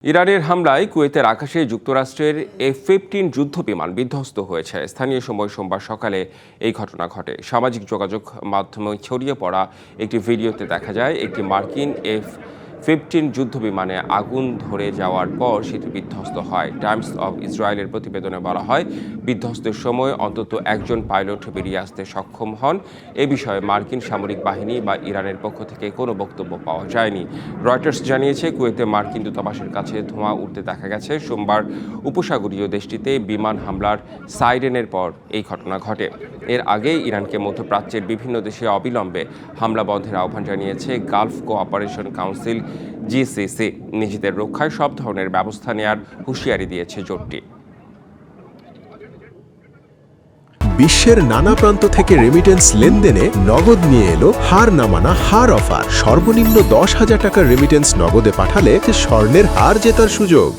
ইরানের হামলায় কুয়েতের আকাশে যুক্তরাষ্ট্রের F-15 যুদ্ধবিমান বিধ্বস্ত হয়েছে। স্থানীয় সময় সোমবার সকালে এই ঘটনা ঘটে। সামাজিক যোগাযোগ মাধ্যমে ছড়িয়ে পড়া একটি ভিডিওতে দেখা যায় একটি মার্কিন F-15 যুদ্ধবিমানে আগুন ধরে যাওয়ার পর সেটি বিধ্বস্ত হয়। টাইমস অব ইসরায়েলের প্রতিবেদনে বলা হয়, বিধ্বস্তের সময় অন্তত একজন পাইলট বেরিয়ে আসতে সক্ষম হন। এ বিষয়ে মার্কিন সামরিক বাহিনী বা ইরানের পক্ষ থেকে কোনো বক্তব্য পাওয়া যায়নি। রয়টার্স জানিয়েছে, কুয়েতে মার্কিন দূতাবাসের কাছে ধোঁয়া উঠতে দেখা গেছে। সোমবার উপসাগরীয় দেশটিতে বিমান হামলার সাইরেনের পর এই ঘটনা ঘটে। এর আগে ইরানকে মধ্যপ্রাচ্যের বিভিন্ন দেশে অবিলম্বে হামলা বন্ধের আহ্বান জানিয়েছে গালফ কোঅপারেশন কাউন্সিল GCC। নিজেদের রক্ষায় সব ধরনের ব্যবস্থা নেয়ার হুঁশিয়ারি দিয়েছে জোটটি। বিশ্বের নানা প্রান্ত থেকে রেমিটেন্স লেনদেনে নগদ নিয়ে এলো হার না মানা হার অফার। সর্বনিম্ন 10,000 টাকার রেমিটেন্স নগদে পাঠালে স্বর্ণের হার জেতার সুযোগ।